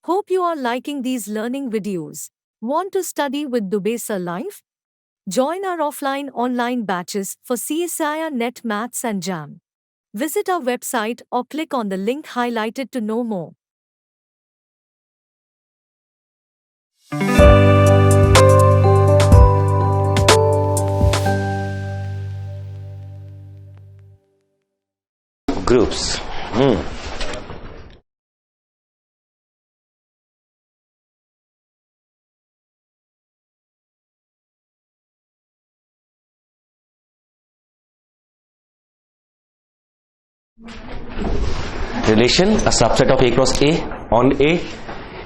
Hope you are liking these learning videos. Want to study with Dubey Sir Live? Join our offline online batches for CSIR Net Maths and JAM. Visit our website or click on the link highlighted to know more. Groups. Relation, a subset of A cross A on A.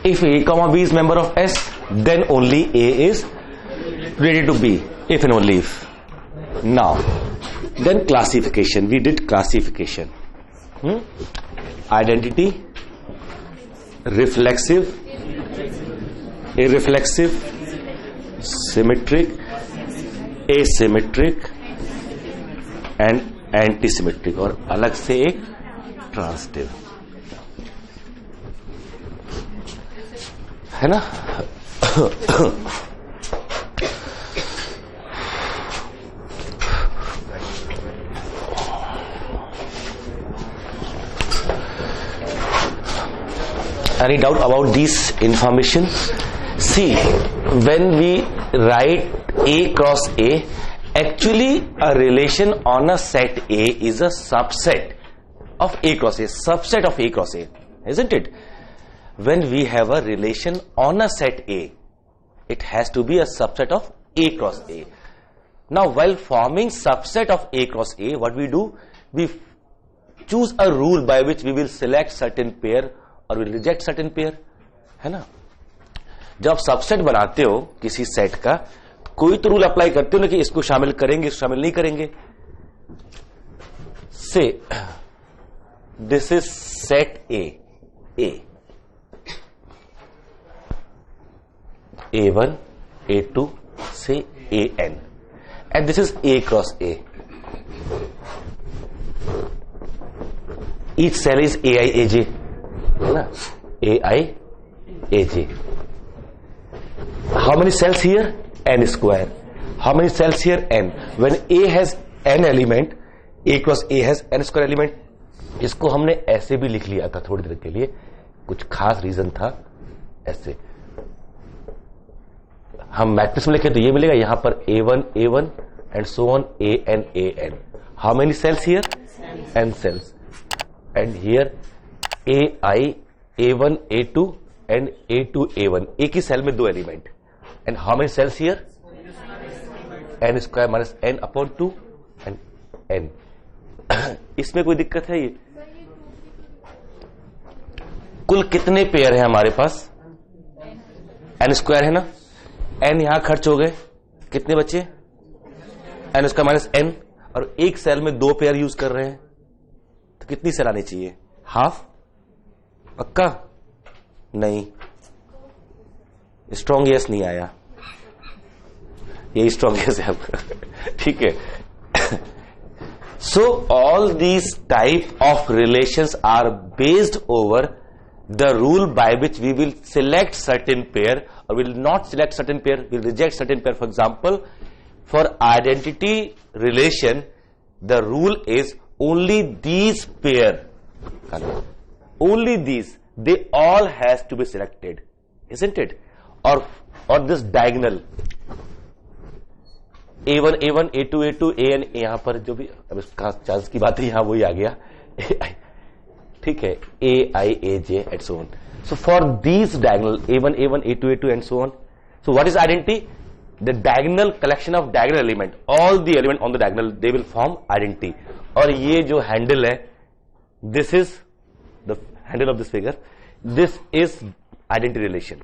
If A comma B is member of S, then only A is related to B, if and only if. Now, then classification. We did classification. Identity, reflexive, irreflexive, symmetric, asymmetric and antisymmetric, और अलग से एक transitive, है ना। Any doubt about this information? See, when we write A cross A, actually a relation on a set A is a subset of A cross A, subset of A cross A, isn't it? When we have a relation on a set A, it has to be a subset of A cross A. Now, while forming subset of A cross A, what we do? We choose a rule by which we will select certain pair or will reject certain pair, है ना। जब आप subset बनाते हो किसी set का, कोई तो रूल अप्लाई करते हो ना कि इसको शामिल करेंगे, इसको शामिल नहीं करेंगे। से this is set A A1 A2 से AN, and this is A cross A. Each cell is AIAJ, है ना, AIAJ. How many cells here? N square. How many cells here? N. When A has N element, A cross A has N square element. इसको हमने ऐसे भी लिख लिया था थोड़ी देर के लिए, कुछ खास रीजन था। ऐसे हम मैट्रिक्स में लिखे तो ये मिलेगा, यहां पर A1 A1 and so on AN AN. How many cells here? N cells. And here AI A1 A2 and A2 A1. एक ही सेल में दो element. And how many cells here? N square minus N upon 2 and N. इसमें कोई दिक्कत है? ये कुल कितने पेयर है हमारे पास? N स्क्वायर है ना, N यहां खर्च हो गए, कितने बचे? N स्क्वायर माइनस N, और एक सेल में दो पेयर यूज कर रहे हैं, तो कितनी सेल आनी चाहिए? हाफ? पक्का? नहीं, स्ट्रॉन्ग यस नहीं आया, यही स्ट्रॉन्ग यस है आपका। ठीक है। So all these type of relations are based over the rule by which we will select certain pair or will not select certain pair, will reject certain pair. For example, for identity relation, the rule is only these pair, only these, they all has to be selected, isn't it? Or this diagonal A1 A1 A2 A2 AN, यहां पर जो भी अब इसका chance की बात है, यहां वही आ गया, ठीक है, AI AJ and so on. So for these diagonal A1 A1 A2 A2 and so on, so what is identity? The diagonal collection of diagonal element, all the element on the diagonal, they will form identity. और ये जो handle है, this is the handle of this figure, this is identity relation.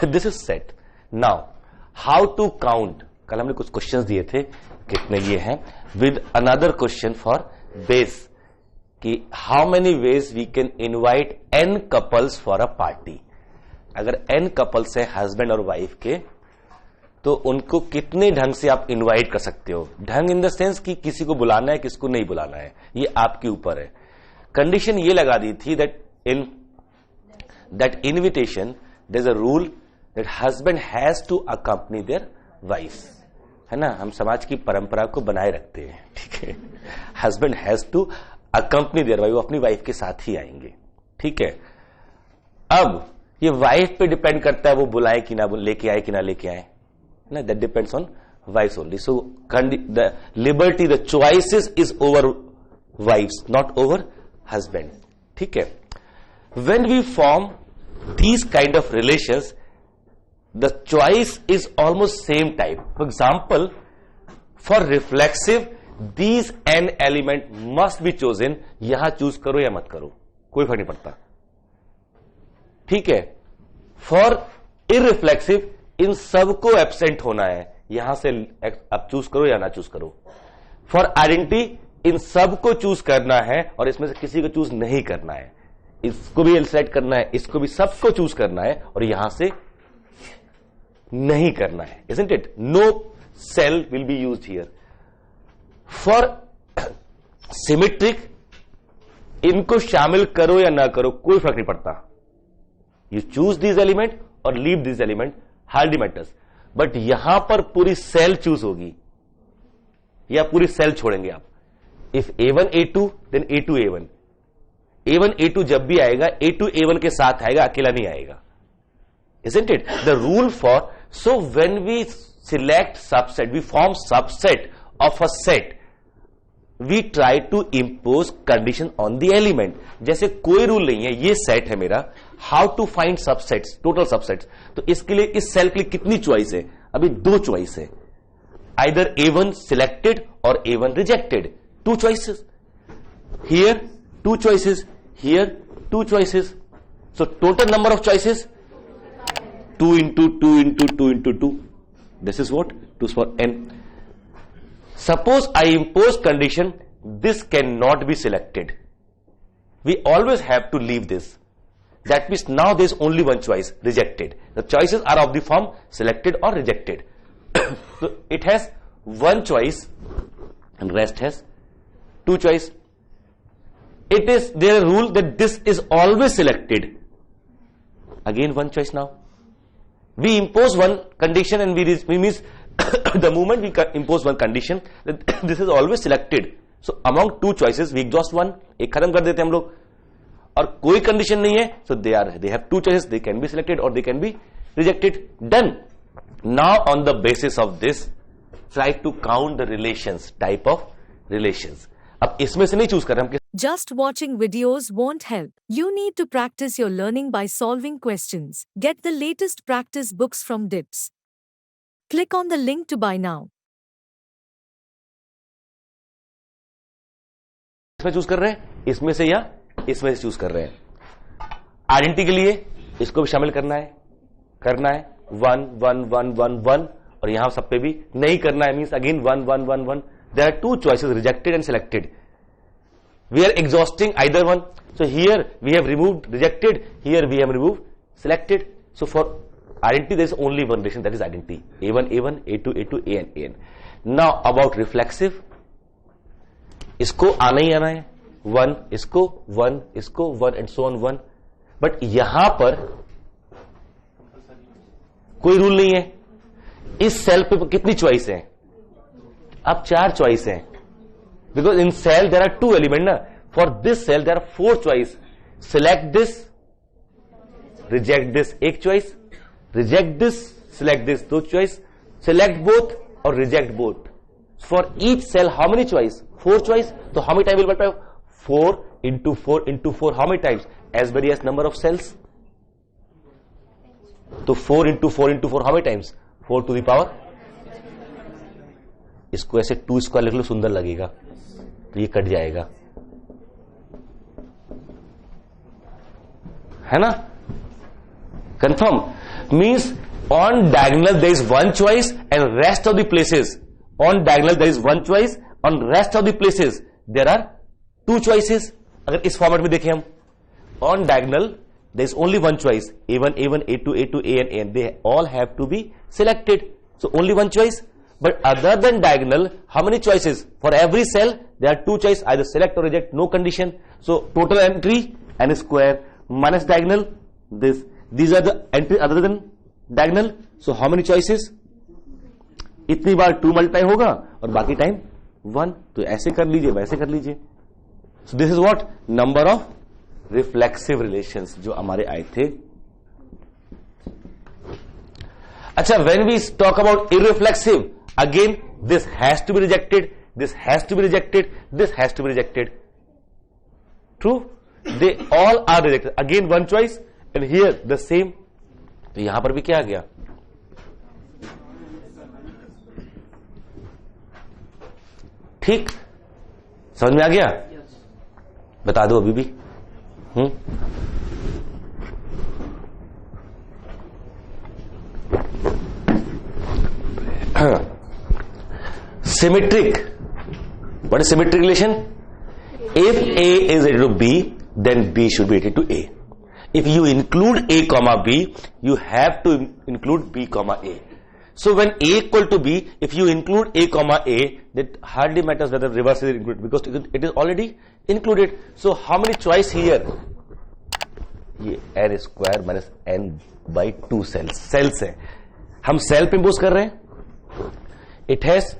This is set. Now how to count, कल हमने कुछ questions दिए थे, कितने ये हैं, with another question for base, कि how many ways we can invite n couples for a party. अगर n कपल्स है हस्बैंड और वाइफ के, तो उनको कितने ढंग से आप इनवाइट कर सकते हो। ढंग इन द सेंस कि किसी को बुलाना है, किसको नहीं बुलाना है, ये आपके ऊपर है। कंडीशन ये लगा दी थी that in that invitation there's a rule that husband has to accompany their wife, है ना, हम समाज की परंपरा को बनाए रखते हैं, ठीक है. Husband has to accompany their wife, वो अपनी वाइफ के साथ ही आएंगे, ठीक है. अब ये वाइफ पे डिपेंड करता है वो बुलाए कि ना, लेके आए कि ना लेके आए ना, that depends on wife only. So the liberty, the choices is over wife's, not over husband, ठीक है. When we form these kind of relations, the choice is almost same type. For example, for reflexive, these n element must be chosen. यहां choose करो या मत करो, कोई फर्क नहीं पड़ता, ठीक है. फॉर इररिफ्लेक्सिव, इन सबको एब्सेंट होना है, यहां से अब चूज करो या ना चूज करो. फॉर आइडेंटिटी, इन सबको चूज करना है और इसमें से किसी को चूज नहीं करना है, इसको भी सेलेक्ट करना है, इसको भी, सबको चूज करना है और यहां से नहीं करना है, isn't it? No cell will be used here. For symmetric, इनको शामिल करो या ना करो कोई फर्क नहीं पड़ता. You choose these element और leave these element, hardly matters. But यहां पर पूरी सेल चूज होगी या पूरी सेल छोड़ेंगे आप. If A1 A2 then A2 A1. A1 A2 जब भी आएगा A2 A1 के साथ आएगा, अकेला नहीं आएगा, isn't it? The rule for, so when we select subset, we form subset of a set, we try to impose condition on the element. जैसे कोई रूल नहीं है, ये सेट है मेरा, how to find subsets, total subsets. तो इसके लिए, इस सेल के लिए कितनी चॉइस है? अभी दो चॉइस है, either A1 selected or A1 rejected. Two choices. Here two choices, here two choices. So total number of choices 2 into 2 into 2 into 2. This is what? 2 for n. Suppose I impose condition, this cannot be selected. We always have to leave this. That means now there is only one choice, rejected. The choices are of the form selected or rejected. So it has one choice and rest has two choice. It is there a rule that this is always selected. Again one choice now. We impose one condition and we means the moment we impose one condition that this is always selected. So among two choices we exhaust one, एक खत्म कर देते हैं हम लोग, और कोई condition नहीं है, so they have two choices, they can be selected or they can be rejected. Done. Now on the basis of this, try to count the relations, type of relations. अब इसमें से नहीं चूज कर रहे हम. Just watching videos won't help. You need to practice your learning by solving questions. Get the latest practice books from DIPS. Click on the link to buy now. इसमें choose कर रहे हैं, इसमें से या इसमें से चूज कर रहे हैं. आइडेंटिटी के लिए इसको भी शामिल करना है 1 1 1 1 1 और यहां सब पे भी नहीं करना है, means again 1 1 1 1. There are two choices, rejected and selected. We are exhausting either one. So here we have removed rejected, here we have removed selected. So for identity there is only one relation, that is identity. A1 A1, A2 A2, AN AN. Now about reflexive, इसको आना ही आना है 1, इसको 1, इसको 1 and so on 1. But यहां पर कोई rule नहीं है. इस सेल पे कितनी चॉइस है? अब 4 चॉइस है, because in cell there are 2 element na. For this cell there are 4 choice. Select this, reject this, एक choice. Reject this, select this, 2 choice. Select both or reject both. For each cell how many choice? 4 choice. So how many times will multiply? 4 into 4 into 4, how many times? As many as number of cells. So 4 into 4 into 4, how many times? 4 to the power. इसको ऐसे 2 square लिख लो, सुंदर लगेगा, तो ये cut जाएगा, है ना. Confirm means on diagonal there is one choice and rest of the places, on diagonal there is one choice, on rest of the places there are 2 choices. अगर इस फॉर्मेट में देखें हम, on diagonal there is only one choice, A1 A1, A2 A2, AN AN, they all have to be selected, so only one choice. But other than diagonal, how many choices? For every cell, there are 2 choices, either select or reject, no condition. So total entry n square minus diagonal this. These are the entries other than diagonal. So how many choices? इतनी बार 2 multiply होगा और बाकी time 1. तो ऐसे कर लीजिए, वैसे कर लीजिए. So this is what? Number of reflexive relations जो हमारे आए थे. अच्छा, when we talk about irreflexive, again this has to be rejected, this has to be rejected, this has to be rejected. True? They all are rejected. Again one choice and here the same. तो यहां पर भी क्या आ गया? ठीक, समझ में आ गया? बता दो अभी भी. Symmetric. What is symmetric relation? If A is related to B, then B should be related to A. If you include A comma B, you have to include B comma A. So when A equal to B, if you include A comma A, that hardly matters whether reverse is included because it is already included. So how many choice here? ये n square minus n by 2 cells है. हम cell पे impose कर रहे हैं. It has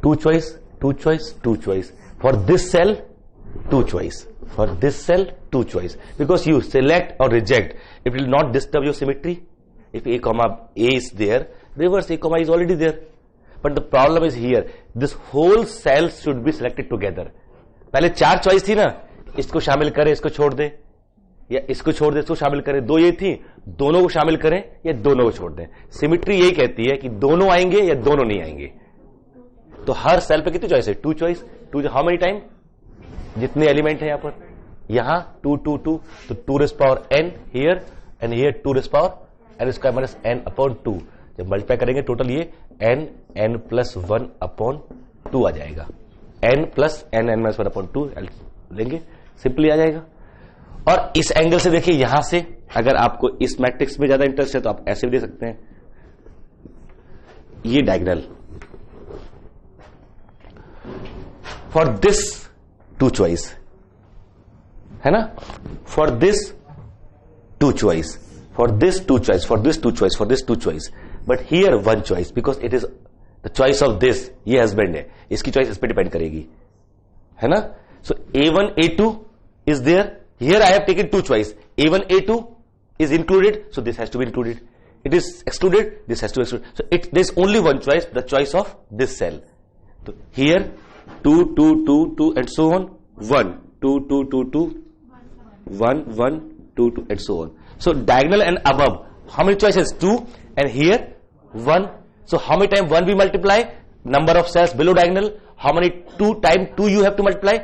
2 choice, 2 choice, 2 choice. For this cell, 2 choice. For this cell, 2 choice. Because you select or reject, it will not disturb your symmetry. If A comma A is there, reverse A comma is already there. But the problem is here, this whole cell should be selected together. पहले 4 choice थी ना, इसको शामिल करें, इसको छोड़ दें, या इसको छोड़ दें, इसको शामिल करें. 2 ये थी, दोनों को शामिल करें या दोनों को छोड़ दें. सिमिट्री यही कहती है कि दोनों आएंगे या दोनों नहीं आएंगे. तो हर सेल पे कितनी चॉइस है? 2 चॉइस. 2 how many time? जितने एलिमेंट है यहां पर, यहां 2 2 2, तो 2 rays power n here and here 2 rays power n square minus n upon 2. जब मल्टीप्लाई करेंगे टोटल ये n प्लस 1 अपॉन 2 आ जाएगा. n plus n minus 1 upon 2 लेंगे, सिंपली आ जाएगा. और इस एंगल से देखिए, यहां से अगर आपको इस मैट्रिक्स में ज्यादा इंटरेस्ट है तो आप ऐसे भी दे सकते हैं. ये डायगोनल फॉर दिस 2 चॉइस है ना, for this 2 choice, for this 2 choice, for this 2 choice, for this 2 choice. But here 1 choice because it is the choice of this. ये हस्बैंड है, इसकी चॉइस इस पर डिपेंड करेगी, है ना. So A1 A2 is there. Here I have taken 2 choice. A1, A2 is included, so this has to be included. It is excluded, this has to be excluded. So there is only one choice, the choice of this cell. So here 2, 2, 2, 2 and so on. 1, 2, 2, 2, 2, 1, 1, 2, 2 and so on. So diagonal and above, how many choices? 2 and here 1. So how many times 1 we multiply? Number of cells below diagonal. How many 2 times 2 you have to multiply?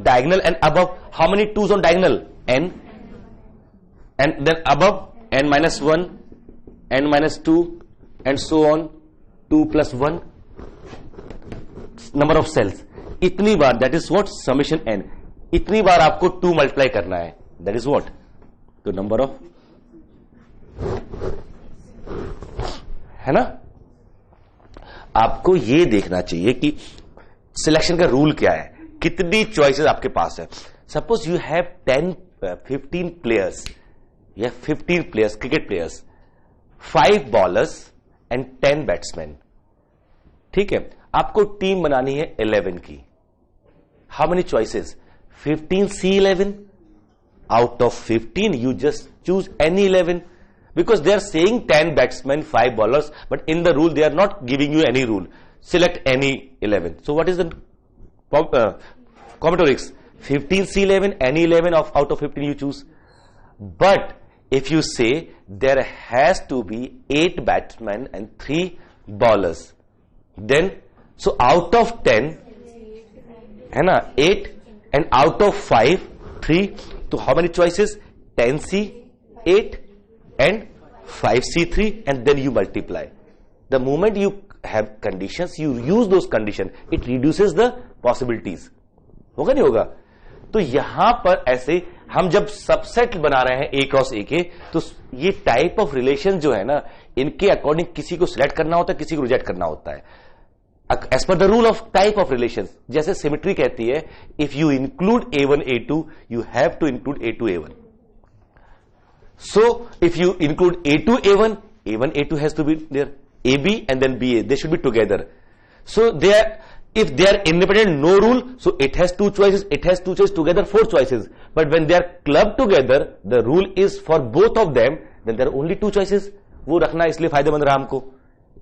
Diagonal and above. How many 2's on diagonal? N. And then above n minus 1, n minus 2 and so on. 2 plus 1 number of cells. इतनी बार, that is what? Summation n. इतनी बार आपको 2 multiply करना है. That is what? तो number of, है ना. आपको ये देखना चाहिए कि सिलेक्शन का रूल क्या है, कितनी चॉइसेस आपके पास है. सपोज यू हैव 15 प्लेयर्स या 15 players, cricket players, 5 bowlers and 10 batsman. ठीक है, आपको टीम बनानी है 11 की. How many choices? 15 C11. Out of 15 you just choose any 11 because they are saying 10 batsmen, 5 ballers, but in the rule they are not giving you any rule. Select any 11. So what is the combinatorics? 15 C11, any 11 out of 15 you choose. But if you say there has to be 8 batsmen and 3 ballers, then so out of 10 है ना 8 and out of 5 3. तो how many choices? 10C8 and 5C3 and then you multiply. The moment you have conditions, you use those conditions, it reduces the possibilities. होगा नहीं होगा? तो यहां पर ऐसे हम जब सबसेट बना रहे हैं A क्रॉस A के, तो ये टाइप ऑफ रिलेशन जो है ना, इनके अकॉर्डिंग किसी को सिलेक्ट करना होता है, किसी को रिजेक्ट करना होता है. As per the rule of type of relation, जैसे सिमेट्री कहती है if you include A1 A2 you have to include A2 A1. So if you include A2 A1, A1 A2 has to be there, AB and then BA, they should be together. So they are, if they are independent, no rule, so it has two choices, it has two choices together, 4 choices. But when they are clubbed together, the rule is for both of them, then there are only 2 choices. वो रखना इसलिए फायदेमंद रहा हमको.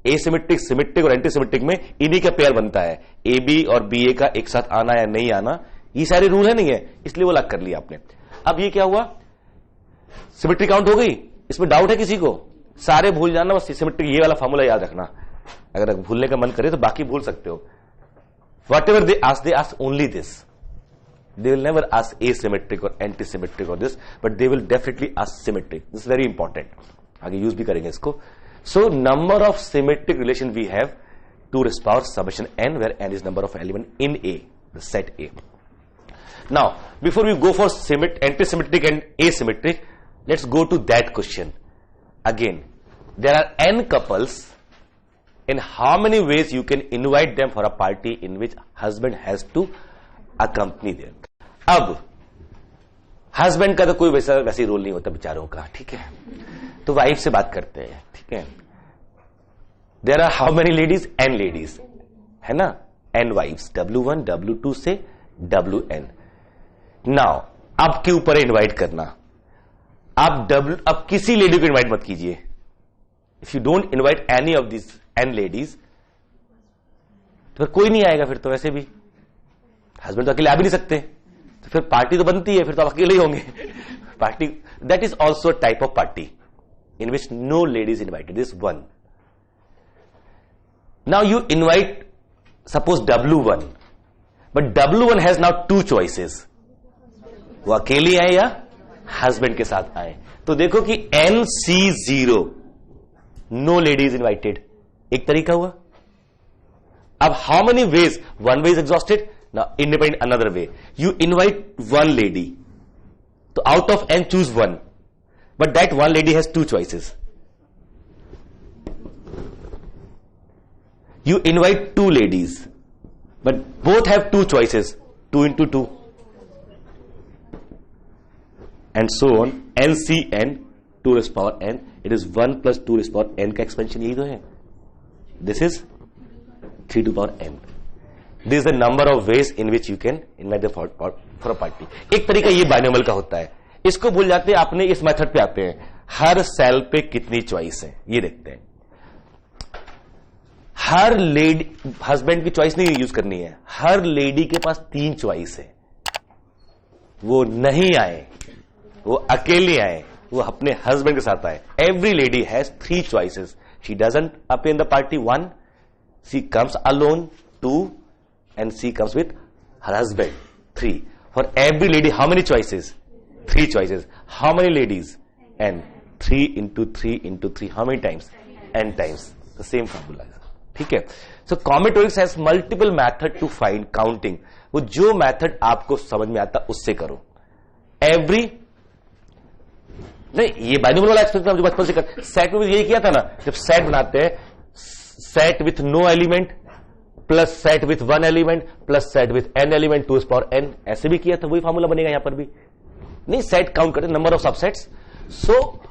Asymmetric, symmetric और antisymmetric में इन्हीं का पेयर बनता है, AB और BA का एक साथ आना या नहीं आना, ये सारे रूल है नहीं है, इसलिए वो अलग कर लिया आपने. अब ये क्या हुआ, सिमेट्री काउंट हो गई. इसमें डाउट है किसी को? सारे भूल जाना, बस सिमेट्री ये वाला फॉर्मूला याद रखना. अगर भूलने का मन करे तो बाकी भूल सकते हो. Whatever they ask only this. They will never ask asymmetric और एंटीसिमेट्रिक और this, but they will definitely ask symmetric. This very important, आगे यूज भी करेंगे इसको. So number of symmetric relation we have 2 raised power summation n, where n is number of element in A, the set A. Now, before we go for antisymmetric and asymmetric, let's go to that question. Again, there are n couples. In how many ways you can invite them for a party in which husband has to accompany them? अब husband का तो कोई वैसे role नहीं होता बेचारों का, ठीक है, तो वाइफ से बात करते हैं, ठीक है. There are how many ladies? n ladies, है ना, n वाइफ्स, W1 W2 से WN. नाउ आपके ऊपर है इन्वाइट करना. आप किसी लेडी को इन्वाइट मत कीजिए. If you don't invite any of this n ladies, तो फिर कोई नहीं आएगा. फिर तो वैसे भी हस्बैंड तो अकेले आ भी नहीं सकते, तो फिर पार्टी तो बनती है, फिर तो आप अकेले ही होंगे. Party, that is also type of party in which no lady is invited. This one. Now you invite, suppose W1, but W1 has now 2 choices. वो अकेली आए या हस्बैंड के साथ आए. तो देखो कि NC0, no lady is invited, एक तरीका हुआ. अब how many ways? One way is exhausted. Now independent another way. You invite 1 lady. तो out of N choose 1. But that 1 lady has 2 choices. You invite 2 ladies, but both have 2 choices, 2 into 2, and so on. NCN, 2 raised power n, it is 1 plus 2 raised power n का expansion यही तो है. This is 3 to power n. This is the number of ways in which you can invite the for a party. एक तरीका ये binomial का होता है. इसको भूल जाते हैं, अपने इस मेथड पे आते हैं. हर सेल पे कितनी चॉइस है ये देखते हैं. हर लेडी, हस्बैंड की चॉइस नहीं यूज करनी है, हर लेडी के पास 3 चॉइस है. वो नहीं आए, वो अकेले आए, वो अपने हस्बैंड के साथ आए. Every lady has 3 choices. She doesn't appear in the party 1, she comes alone 2, and she comes with her husband 3. For every lady how many choices? 3 choices. How many ladies? N. 3 into 3 into 3. How many times? N times. The same formula. ठीक है. So combinatorics has multiple method to find counting. वो जो method आपको समझ में आता उससे करो. Every नहीं, ये बाइनोमियल वाला एक्सपेरिमेंट जो बचपन से कर, सेट में यही किया था ना, जब सेट बनाते हैं, set with no element plus set with 1 element plus set with n element 2 power n, ऐसे भी किया था. वही फॉर्मूला बनेगा यहां पर भी. नहीं, सेट काउंट करते, number of subsets. So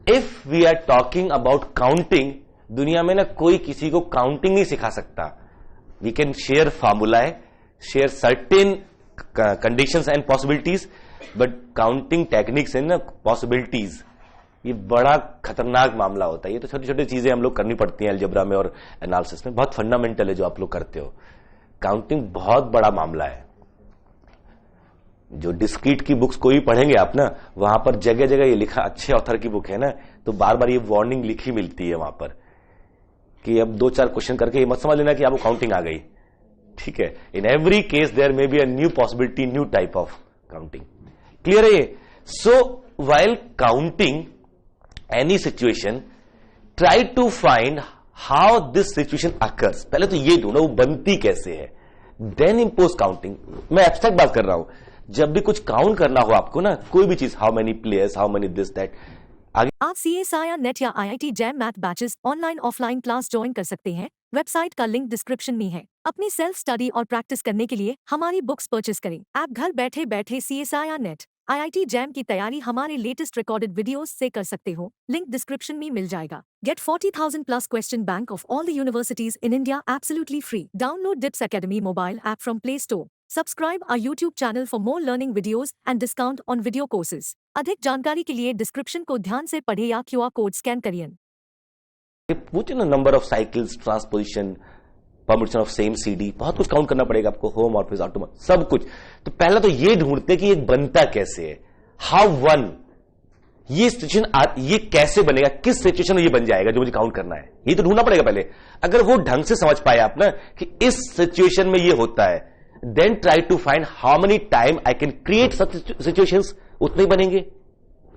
if we are talking about counting, दुनिया में ना कोई किसी को काउंटिंग नहीं सिखा सकता. We can share formulae, share certain conditions and possibilities, but counting techniques and possibilities, ये बड़ा खतरनाक मामला होता है. ये तो छोटी छोटी चीजें हम लोग करनी पड़ती हैं अलजेब्रा में और एनालिसिस में. बहुत फंडामेंटल है जो आप लोग करते हो. काउंटिंग बहुत बड़ा मामला है. जो डिस्क्रीट की बुक्स कोई पढ़ेंगे आप ना, वहां पर जगह जगह ये लिखा, अच्छे ऑथर की बुक है ना, तो बार बार ये वार्निंग लिखी मिलती है वहां पर कि अब 2-4 क्वेश्चन करके ये मत समझ लेना कि आपको काउंटिंग आ गई. ठीक है. In every case there may be a new possibility, new type of counting. Clear है ये? So while counting any situation, try to find how this situation occurs. पहले तो ये ढूंढो वो बनती कैसे है, देन इंपोज काउंटिंग. मैं एब्स्ट्रैक्ट बात कर रहा हूं. जब भी कुछ काउंट करना हो आपको ना, कोई भी चीज, how many players, how many this that, आप CSIR नेट या IIT jam math batches online offline class join कर सकते हैं। वेबसाइट का लिंक डिस्क्रिप्शन में है। अपनी सेल्फ स्टडी और प्रैक्टिस करने के लिए हमारी बुक्स परचेस करें। आप घर बैठे बैठे CSIR नेट IIT जैम की तैयारी हमारे लेटेस्ट रिकॉर्डेड वीडियोस से कर सकते हो। लिंक डिस्क्रिप्शन में मिल जाएगा। Get 40,000 plus question bank of all the universities in India absolutely free. Download DIPS Academy mobile app from Play Store. Subscribe our YouTube channel for more learning videos and discount on video courses. अधिक जानकारी के लिए description को ध्यान से पढ़े या QR code scan करिए। पूछे ना, number of cycles, transposition, permutation of same CD, बहुत कुछ काउंट करना पड़ेगा आपको, होमोमॉर्फिज्म, ऑटोमॉर्फिज्म, सब कुछ। तो पहला तो ये ढूंढते कि ये बनता कैसे है, हाउ वन, ये सिचुएशन ये कैसे बनेगा, किस सिचुएशन में ये बन जाएगा जो मुझे काउंट करना है, ये तो ढूंढना पड़ेगा पहले। अगर वो ढंग से समझ पाए आप ना कि इस सिचुएशन में ये होता है, then try to find how many time I can create such situations, उतने ही बनेंगे।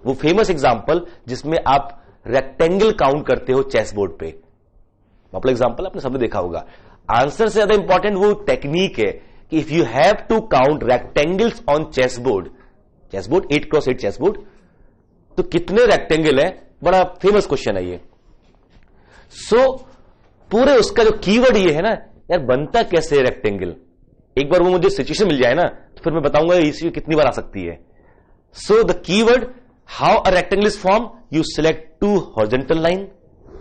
वो फेमस एग्जांपल जिसमें आप रेक्टेंगल काउंट करते हो चेस बोर्ड पे, पॉपुलर एग्जांपल आपने सबने देखा होगा। आंसर से ज्यादा इंपॉर्टेंट वो टेक्निक है कि if you have to count rectangles on chess board 8x8 chess board, तो कितने रेक्टेंगल है, बड़ा फेमस क्वेश्चन है ये। सो पूरे उसका जो कीवर्ड ये है ना यार, बनता कैसे रेक्टेंगल, एक बार वो मुझे सिचुएशन मिल जाए ना तो फिर मैं बताऊंगा इसी कितनी बार आ सकती है। So the keyword how a rectangle is form, you select 2 horizontal line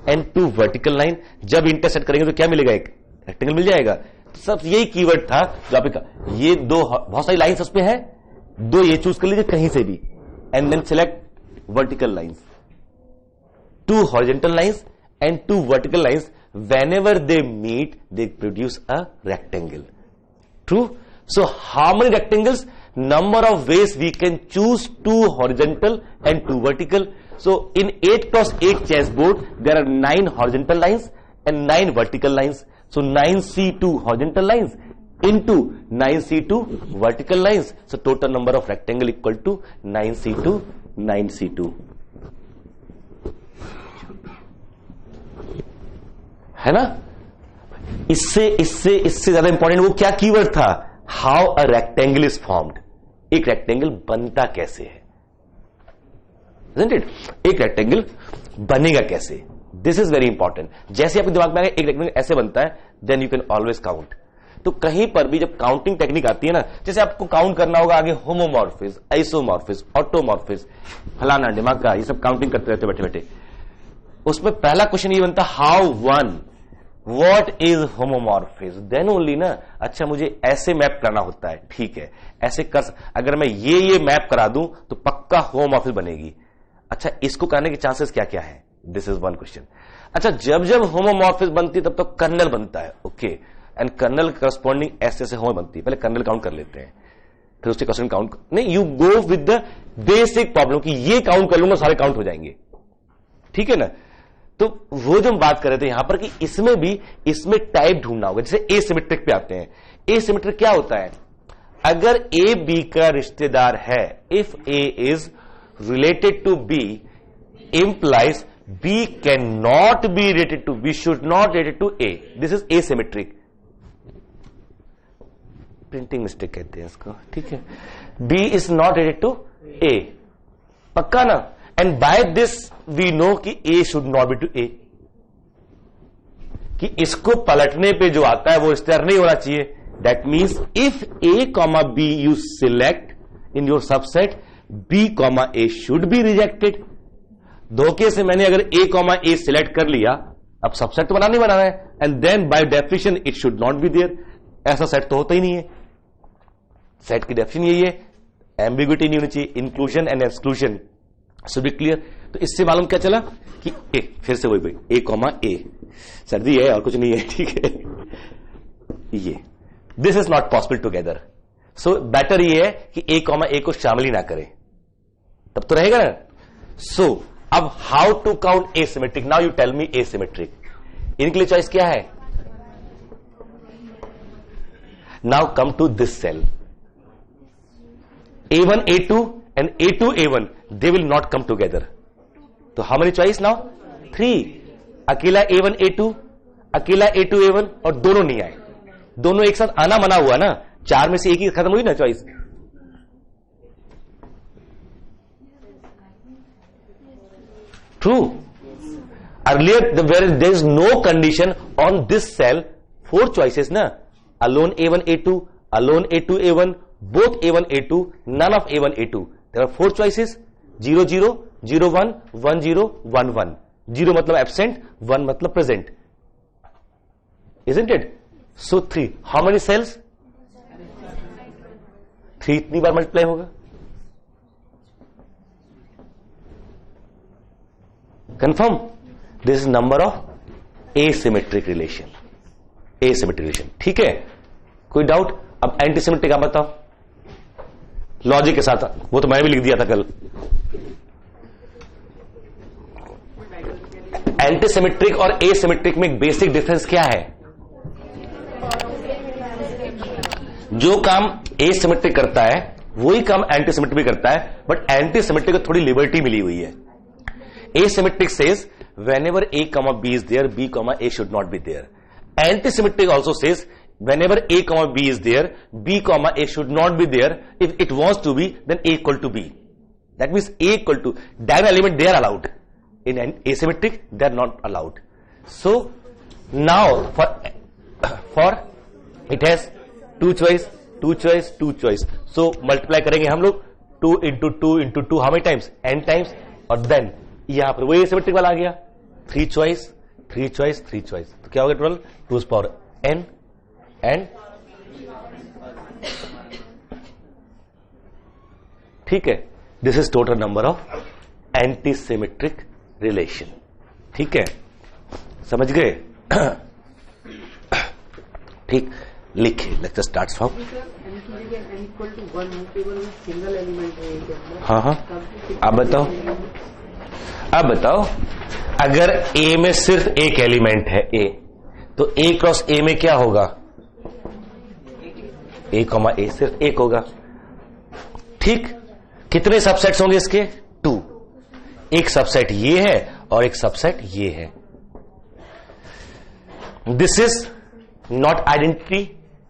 and 2 vertical line. जब इंटरसेक्ट करेंगे तो क्या मिलेगा, एक रेक्टेंगल मिल जाएगा। सब यही कीवर्ड था जो आपका, ये दो बहुत सारी लाइंस उसमें है, दो ये चूज कर लीजिए कहीं से भी, and then select vertical lines, 2 horizontal lines and 2 vertical lines. Whenever they meet, they produce a rectangle. True? So how many rectangles? Number of ways we can choose 2 horizontal and 2 vertical. So in 8x8 chessboard, there are 9 horizontal lines and 9 vertical lines. So 9C2 horizontal lines into 9C2 vertical lines. So total number of rectangle equal to 9C2 है ना। इससे ज्यादा important वो क्या keyword था, how a rectangle is formed, एक rectangle बनता कैसे है, isn't it? एक रेक्टेंगल बनेगा कैसे, दिस इज वेरी इंपॉर्टेंट। जैसे आपके दिमाग में आएगा एक रेक्टेंगल ऐसे बनता है, then you can always count. तो कहीं पर भी जब काउंटिंग टेक्निक आती है ना, जैसे आपको काउंट करना होगा आगे होमोमॉर्फिज्म, आइसोमॉर्फिज्म, ऑटोमॉर्फिज्म, फलाना दिमाग का, ये सब काउंटिंग करते रहते बैठे बैठे, उसमें पहला क्वेश्चन ये बनता how one, what is homomorphism, then only ना। अच्छा मुझे ऐसे मैप करना होता है, ठीक है, ऐसे कर, अगर मैं ये मैप करा दूं तो पक्का होमोमॉर्फिज्म बनेगी। अच्छा इसको करने के चांसेस क्या क्या है, दिस इज वन क्वेश्चन। अच्छा जब जब होमोमॉर्फिज्म बनती है तब तो कर्नल बनता है, ओके, एंड कर्नल करस्पॉन्डिंग ऐसे से होम बनती है। पहले कर्नल काउंट कर लेते हैं, फिर उसके क्वेश्चन काउंट नहीं, you go with the basic problem कि ये काउंट कर लूंगा सारे काउंट हो जाएंगे, ठीक है ना। तो वो जो हम बात कर रहे थे यहां पर कि इसमें भी इसमें टाइप ढूंढना होगा। जैसे एसिमेट्रिक पे आते हैं, एसिमेट्रिक क्या होता है, अगर ए बी का रिश्तेदार है, if A is related to B implies B can not be related to B, should not related to A, this is asymmetric. Printing mistake कहते हैं इसको, ठीक है। B is not related to A, पक्का ना। And by this we know कि A should not be to A, कि इसको पलटने पे जो आता है वो इस तरह नहीं होना चाहिए। That means if A, B you select in your subset, B, A should be rejected. धोखे से मैंने अगर A, A सिलेक्ट कर लिया, अब सबसेट तो बनाना ही बनाना है, and then by definition it should not be there, ऐसा सेट तो होता ही नहीं है। सेट की डेफिनेशन यही है, एम्बिग्युइटी नहीं होनी चाहिए, inclusion and exclusion should be clear. तो इससे मालूम क्या चला कि ए, फिर से वही A, सर्दी है और कुछ नहीं है, ठीक है। ये this is not possible together, so better ये है कि A, को शामिल ही ना करें, तब तो रहेगा ना। सो अब how to count asymmetric, now you tell me asymmetric, इनके लिए चॉइस क्या है। Now come to this cell, A1, A2 and A2, A1, they will not come together. तो how many choice now? 3. अकेला A1, A2, अकेला A2, A1 और दोनों नहीं आए, दोनों एक साथ आना मना हुआ ना, 4 में से एक ही खत्म हुई ना choice. True. Earlier, there is no condition on this cell. 4 choices, na? Alone A1, A2, alone A2, A1, both A1, A2, none of A1, A2. There are 4 choices. 0, 0, 0, 1, 1, 0, 1, 1. 0 matlab absent, 1 matlab present. Isn't it? So 3. How many cells? 3 इतनी बार multiply होगा. Confirm? This is number of asymmetric relation. Asymmetric relation. ठीक है? कोई doubt? अब antisymmetric आप बताओ. Logic के साथ. वो तो मैं भी लिख दिया था कल. एंटीसिमेट्रिक और एसिमेट्रिक में एक बेसिक डिफरेंस क्या है? जो काम एसिमेट्रिक करता है वही काम एंटीसिमेट्रिक भी करता है, बट एंटीसिमेट्रिक को थोड़ी लिबर्टी मिली हुई है. Asymmetric says whenever A comma B is there, B comma A should not be there. Antisymmetric also says whenever A comma B is there, B comma A should not be there. If it wants to be, then A equal to B. That means A equal to diagonal element they are allowed. In an asymmetric they are not allowed. So now for it has 2 choice, 2 choice, 2 choice. So multiply करेंगे हम लोग 2 into 2 into 2 how many times? N times. और then यहां पर वही asymmetric वाला आ गया. 3 choice, 3 choice, 3 choice. तो क्या हो गया total? 2 to the power n and ठीक है. This is total number of antisymmetric relation. ठीक है, समझ गए? ठीक, लिखिए. Let's start from. हाँ हाँ, आप बताओ. अब बताओ, अगर A में सिर्फ एक एलिमेंट है A, तो A क्रॉस A में क्या होगा? A कॉमा A सिर्फ एक होगा. ठीक, कितने सबसेट्स होंगे इसके? 2. एक सबसेट ये है और एक सबसेट ये है. This is not identity,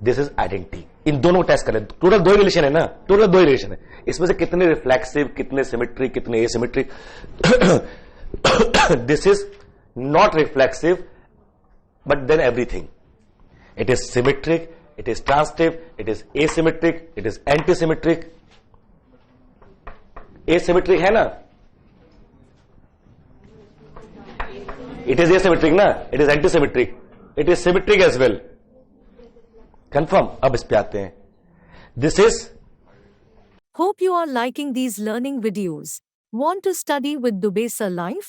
this is identity. इन दोनों को टेस्ट करें. टोटल 2 रिलेशन है ना, टोटल 2 रिलेशन है. इसमें से कितने रिफ्लेक्सिव, कितने सिमेट्रिक, कितने asymmetric? This is not reflexive, but then everything. It is symmetric, it is transitive, it is asymmetric, it is antisymmetric. Asymmetric है ना, इट इज एसिमेट्रिक ना, it is antisymmetric, it is symmetric as well. Confirm. अब इस पे आते हैं. This is. Hope you are liking these learning videos. Want to study with Dubesa Live?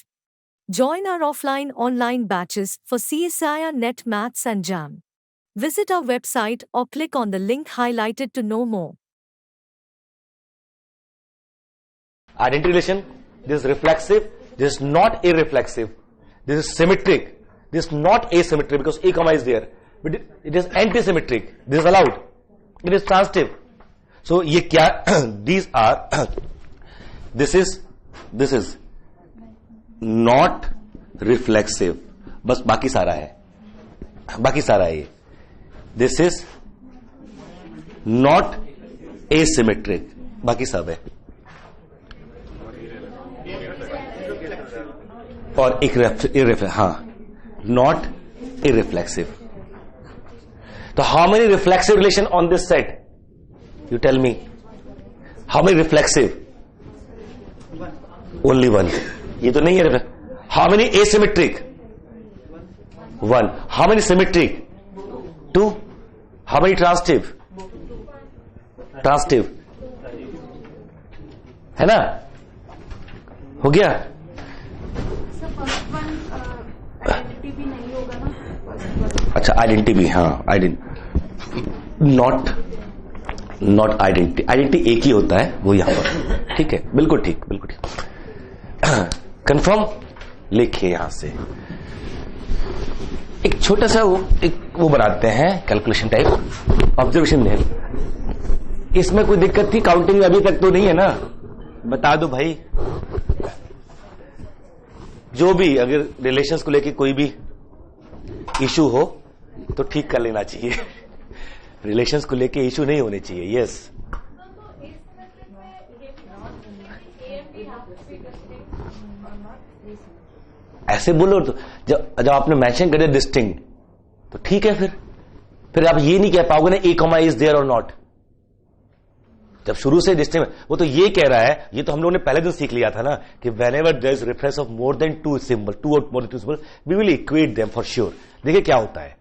Join our offline online batches for CSIR Net Maths and JAM. Visit our website or click on the link highlighted to know more. Identity relation. This is reflexive. This is not irreflexive. This is symmetric. This is not asymmetric because A comma is there. But it is antisymmetric. This is allowed. It is transitive. So ये क्या? These are. This is not reflexive. बस बाकी सारा है. बाकी सारा है ये. This is not asymmetric. बाकी सब है. और irreflexive. हाँ, not irreflexive. So how many reflexive relation on this set? You tell me. How many reflexive? Only one. ये तो नहीं है. How many asymmetric? One. How many symmetric? 2. How many transitive? Transitive. है ना? हो गया? अच्छा, आइडेंटिटी भी. हाँ, नॉट आइडेंटिटी. आइडेंटिटी एक ही होता है, वो यहां पर. ठीक है, बिल्कुल ठीक, बिल्कुल ठीक. कंफर्म. लिखिए यहां से एक छोटा सा वो बनाते हैं कैलकुलेशन टाइप ऑब्जर्वेशन नहीं. इसमें कोई दिक्कत थी काउंटिंग में? अभी तक तो नहीं है ना? बता दो भाई. जो भी अगर रिलेशंस को लेके कोई भी इशू हो तो ठीक कर लेना चाहिए. रिलेशंस को लेके इशू नहीं होने चाहिए. यस. ऐसे बोलो तो जब आपने मेंशन कर दिया डिस्टिंक्ट, तो ठीक है, फिर आप ये नहीं कह पाओगे ना ए कॉमा इज देयर और नॉट। जब शुरू से डिस्टिंक्ट, वो तो ये कह रहा है, ये तो हम लोगों ने पहले दिन सीख लिया था ना कि whenever there is reference of more than two symbol, two or more than two symbol, we will equate them for sure. देखिए क्या होता है,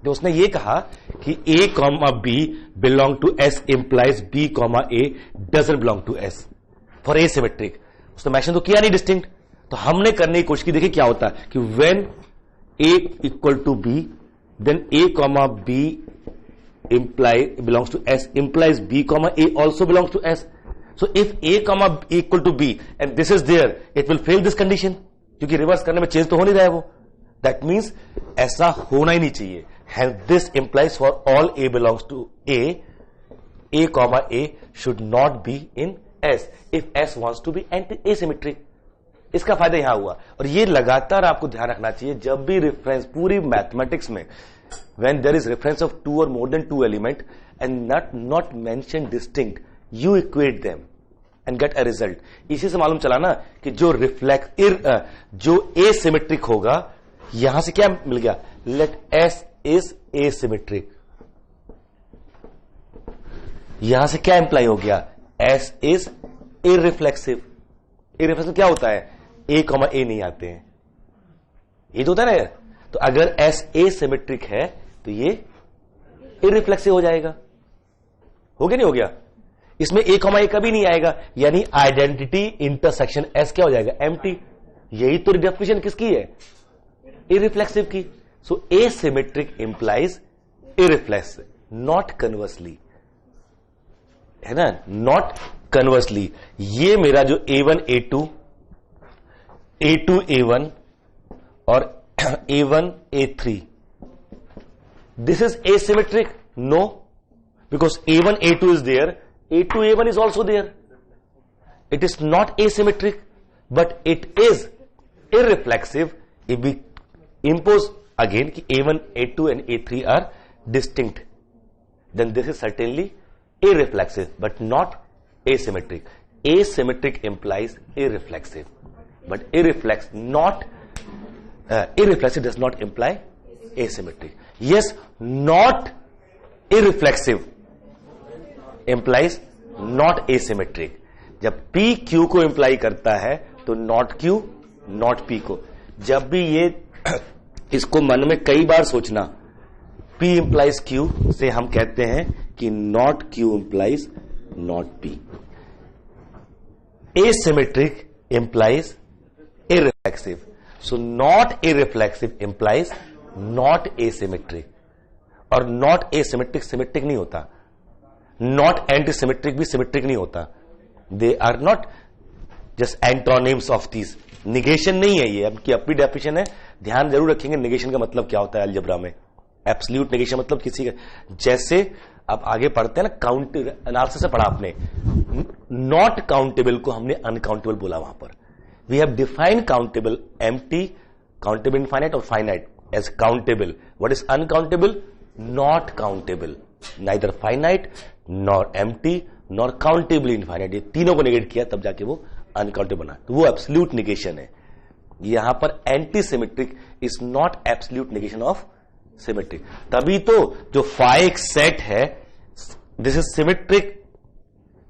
तो उसने ये कहा कि A comma B belong to S implies B comma A doesn't belong to S for asymmetric. उसने मेंशन तो किया नहीं डिस्टिंक्ट, तो हमने करने की कोशिश की। देखिए क्या होता है कि when A equal to B then A comma B belongs to S implies B comma A also belongs to S. So if A comma equal to B and this is there, it will fail this condition, क्योंकि reverse करने में change तो हो नहीं रहा है वो। That means ऐसा होना ही नहीं चाहिए। Hence this implies for all A belongs to A comma A should not be in S if S wants to be asymmetric। इसका फायदा यहां हुआ, और ये लगातार आपको ध्यान रखना चाहिए जब भी रेफरेंस पूरी मैथमेटिक्स में when there is reference of two or more than two element and not mentioned distinct, you equate them and get a result। इसी से मालूम चला ना कि जो जो asymmetric होगा, यहां से क्या मिल गया, let S is asymmetric, यहां से क्या इंप्लाई हो गया, S is irreflexive। irreflexive क्या होता है, A कॉमा A नहीं आते हैं, ये तो होता है ना यार। तो अगर S एसिमेट्रिक है तो ये इररिफ्लेक्सिव हो जाएगा, हो गया नहीं हो गया, इसमें A कॉमा A कभी नहीं आएगा, यानी आइडेंटिटी इंटरसेक्शन S क्या हो जाएगा, एम्प्टी। यही तो डेफिनेशन किसकी है, इररिफ्लेक्सिव की। So asymmetric implies irreflexive, not conversely, है ना, नॉट कन्वर्सली। ये मेरा जो A1 A2 A2 A1 और A1 A3, this is asymmetric? No, because A1 A2 is there, A2 A1 is also there. It is not asymmetric, but it is irreflexive if we impose again कि A1 A2 and A3 are distinct, then this is certainly irreflexive but not asymmetric. Asymmetric implies irreflexive, but irreflexive does not imply asymmetric. Yes, not irreflexive implies not asymmetric। जब P Q को imply करता है तो not Q not P को। जब भी ये इसको मन में कई बार सोचना, P implies Q से हम कहते हैं कि not Q implies not P। Asymmetric implies irreflexive, so not irreflexive implies not asymmetric, और not asymmetric सिमेट्रिक नहीं होता, not antisymmetric भी सिमेट्रिक नहीं होता। They are not just antonyms of this. Negation नहीं है ये, आपकी अपनी डेफिनेशन है, ध्यान जरूर रखेंगे निगेशन का मतलब क्या होता है अलजेब्रा में। एब्सोल्यूट निगेशन मतलब किसी का, जैसे आप आगे पढ़ते हैं ना, काउंट एनालिसिस से पढ़ा आपने, नॉट काउंटेबल को हमने अनकाउंटेबल बोला वहां पर। We have defined countable, empty, countable infinite और finite as countable. What is uncountable? Not countable, neither finite nor empty nor countably infinite। ये तीनों को नेगेट किया तब जाके वो अनकाउंटेबल बना, तो वो एब्सोल्यूट निगेशन है। यहां पर anti symmetric is not absolute negation of symmetric. तभी तो जो फाइक सेट है, this is symmetric,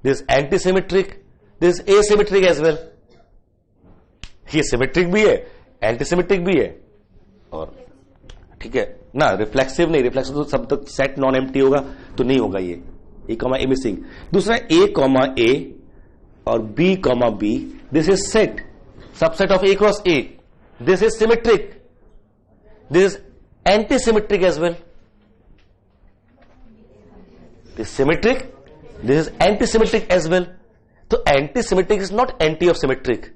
this antisymmetric, this asymmetric as well. ये सिमेट्रिक भी है, एंटी सिमेट्रिक भी है, और ठीक है ना, रिफ्लेक्सिव नहीं, रिफ्लेक्सिव तो सब तक सेट नॉन एम्प्टी होगा तो नहीं होगा ये। A comma A missing. दूसरा ए कॉमा ए और B comma B, this is set, subset of A cross A, this is symmetric, this is anti symmetric as well. This symmetric, this is anti symmetric as well. तो anti symmetric is not anti of symmetric,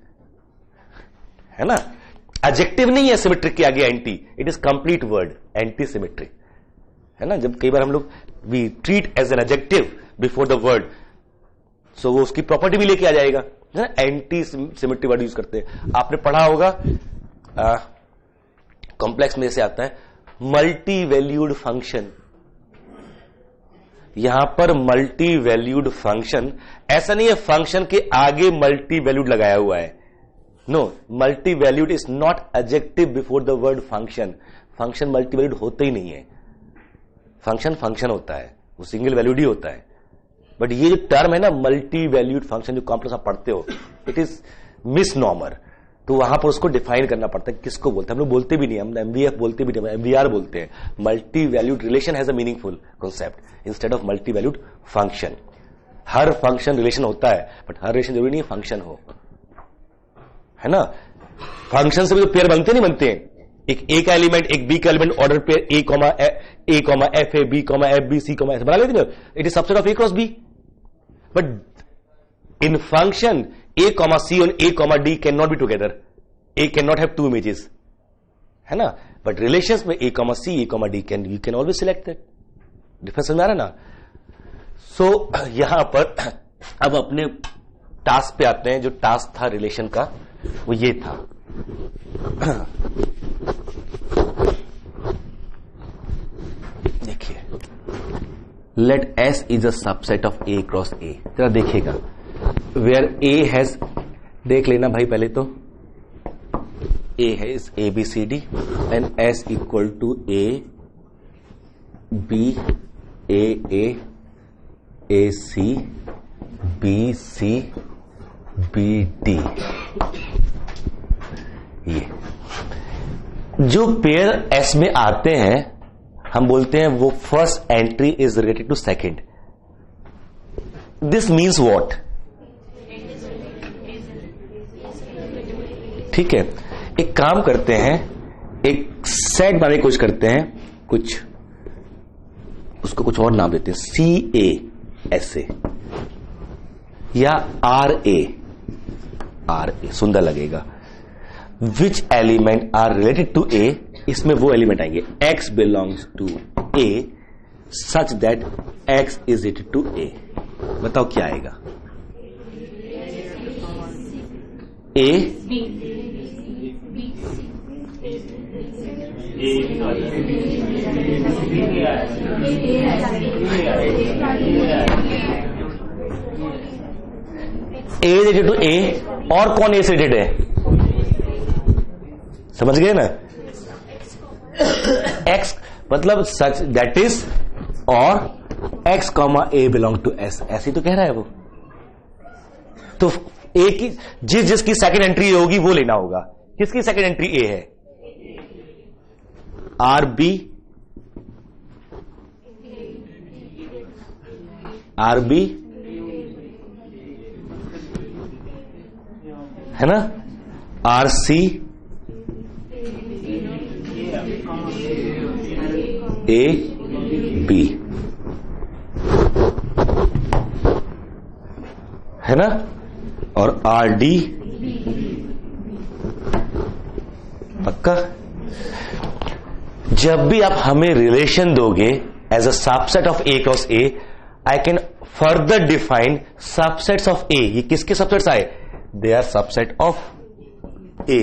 है ना, adjective नहीं है symmetric के आगे anti, it is complete word anti symmetric, है ना। जब कई बार हम लोग we treat as an adjective before the word, so वो उसकी प्रॉपर्टी भी लेके आ जाएगा, है ना। एंटी सिमेट्रिक वर्ड यूज करते हैं, आपने पढ़ा होगा कॉम्प्लेक्स में से आता है मल्टी वैल्यूड फंक्शन। यहां पर मल्टी वैल्यूड फंक्शन, ऐसा नहीं है फंक्शन के आगे मल्टी वैल्यूड लगाया हुआ है, no, multi valued is not adjective before the word function. Function multi valued होता ही नहीं है. फंक्शन फंक्शन होता है, वो सिंगल वैल्यूड ही होता है. बट ये जो टर्म है ना मल्टी वैल्यूड फंक्शन, जो कॉम्प्लेक्स आप पढ़ते हो, इट इज मिसनॉमर. तो वहां पर उसको डिफाइन करना पड़ता है किसको बोलते हैं. हम लोग बोलते भी नहीं, हम एमवीएफ बोलते भी नहीं, एमवीआर बोलते हैं. Multi valued relation has a meaningful concept instead of multi valued function. Her function relation होता है, बट हर रिलेशन जरूरी नहीं फंक्शन हो, है ना. फंक्शन से भी तो पेयर बनते नहीं बनते हैं. एक ए का एलिमेंट, एक बी का element, order pair A comma F A B comma F B C comma ऐसे बना लेते ना. It is subset of A cross B. But in function A comma C and A comma D cannot be together. A cannot have two images, है ना. But relations में A comma C, A comma D you can always select that. Difference समझ आ रहा ना. So यहां पर अब अपने टास्क पे आते हैं. जो टास्क था रिलेशन का वो ये था. देखिए, let S is a subset of A cross A. जरा देखिएगा, वेयर ए हैज, देख लेना भाई पहले तो, ए है is A B C D and S equal to A B A C B D. ये जो पेयर एस में आते हैं हम बोलते हैं वो first entry is related to second. This means what? ठीक है, एक काम करते हैं, एक सेट बनाने की कोशिश करते हैं, कुछ उसको कुछ और नाम देते हैं, सी ए ऐसे या आर ए सुंदर लगेगा. Which element are related to A, इसमें वो एलिमेंट आएंगे x belongs to A such that x is related to A. बताओ क्या आएगा? ए रिलेटेड टू ए, और कौन ए से रिलेटेड है? समझ गए ना. एक्स मतलब सच दैट इज, और X comma A belong to S, ऐसे ही तो कह रहा है वो. तो ए की जिसकी सेकंड एंट्री होगी वो लेना होगा. किसकी सेकंड एंट्री ए है? आर बी है ना, आर सी ए बी है ना, और आर डी. पक्का? जब भी आप हमें रिलेशन दोगे as a subset of A cross A, I can further define subsets of A. ये किसके सबसेट्स आए? They are subset of A.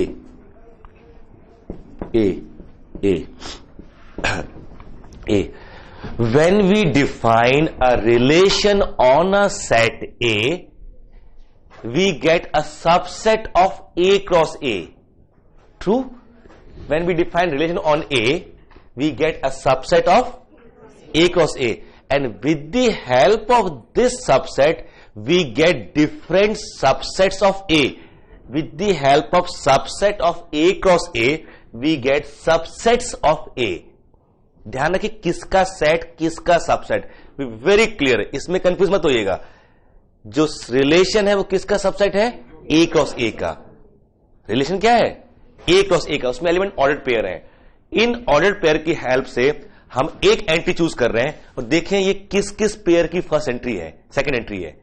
When we define a relation on a set A, we get a subset of A cross A. True? When we define relation on A, we get a subset of A cross A. And with the help of this subset, we get different subsets of A. With the help of subset of A cross A, we get subsets of A. ध्यान रखिए, किसका set किसका subset, very clear है, इसमें confuse मत होइएगा. जो relation है वो किसका सबसेट है? ए क्रॉस ए का. रिलेशन क्या है? ए क्रॉस ए का. उसमें एलिमेंट ऑर्डर्ड पेयर है. इन ऑर्डर्ड पेयर की हेल्प से हम एक एंट्री चूज कर रहे हैं और देखें ये किस किस पेयर की फर्स्ट एंट्री है, सेकंड एंट्री है.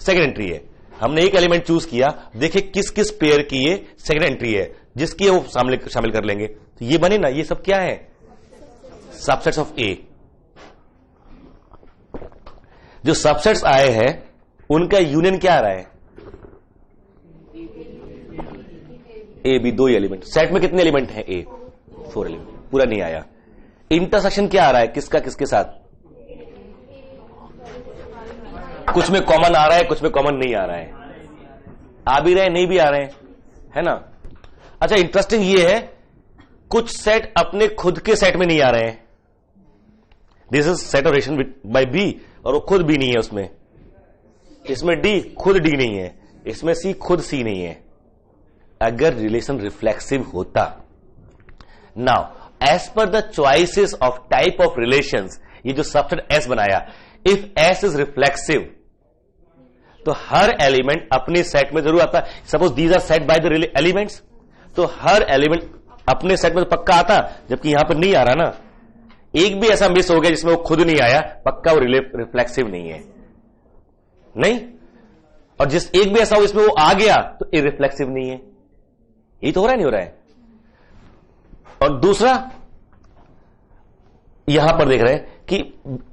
सेकंड एंट्री है, हमने एक एलिमेंट चूज किया, देखिए किस किस पेयर की ये सेकंड एंट्री है, जिसकी वो शामिल कर लेंगे. तो ये बने ना, ये सब क्या है? सबसेट्स ऑफ ए. जो सबसेट्स आए हैं उनका यूनियन क्या आ रहा है? ए बी, दो एलिमेंट. सेट में कितने एलिमेंट हैं? ए, 4 एलिमेंट. पूरा नहीं आया. इंटरसेक्शन क्या आ रहा है? किसका किसके साथ? कुछ में कॉमन आ रहा है, कुछ में कॉमन नहीं आ रहा है. आ भी रहे, नहीं भी आ रहे हैं, है ना। अच्छा, इंटरेस्टिंग ये है, कुछ सेट अपने खुद के सेट में नहीं आ रहे हैं। This is set of relation by B, और वो खुद बी नहीं है उसमें। इसमें डी खुद डी नहीं है, इसमें सी खुद सी नहीं है। अगर रिलेशन रिफ्लेक्सिव होता, now as per the choices of type of relations, ये जो सबसेट एस बनाया, इफ एस इज रिफ्लेक्सिव तो हर एलिमेंट अपने सेट में जरूर आता। Suppose these are set by the elements, तो हर एलिमेंट अपने सेट में तो पक्का आता, जबकि यहां पर नहीं आ रहा ना। एक भी ऐसा मिस हो गया जिसमें वो खुद नहीं आया, पक्का वो रिफ्लेक्सिव नहीं है, नहीं। और जिस एक भी ऐसा हो जिसमें वो आ गया तो इरिफ्लेक्सिव नहीं है। ये तो हो रहा है, नहीं हो रहा है। और दूसरा यहां पर देख रहे हैं कि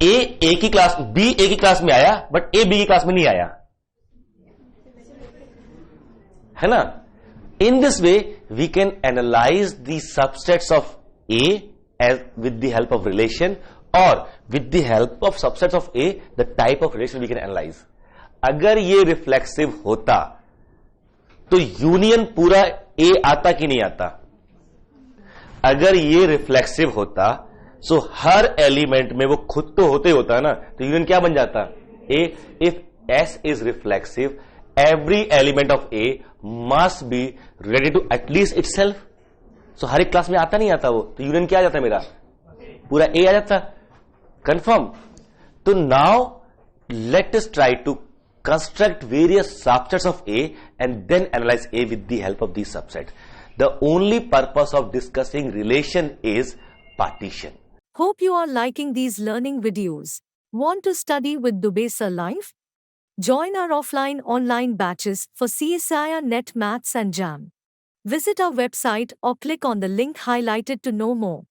ए की क्लास, बी ए की क्लास में आया, बट ए बी की क्लास में नहीं आया, है ना। In this way we can analyse the subsets of A as with the help of relation, or with the help of subsets of A, the type of relation we can analyze. अगर ये reflexive होता तो union पूरा A आता कि नहीं आता। अगर ये रिफ्लेक्सिव होता सो हर एलिमेंट में वो खुद तो होते होता है ना, तो यूनियन क्या बन जाता A। If S is reflexive, every element of A must be related to at least itself. सो हर एक क्लास में आता नहीं आता वो, तो यूनियन क्या आ जाता मेरा, पूरा ए आ जाता, कंफर्म। तो now let us try to construct various subsets of A and then analyse A with the help of this subset. The only purpose of discussing relation is partition. Hope you are liking these learning videos. Want to study with Dubey Life? Join our offline online batches for CSIR Net Maths and JAM. Visit our website or click on the link highlighted to know more.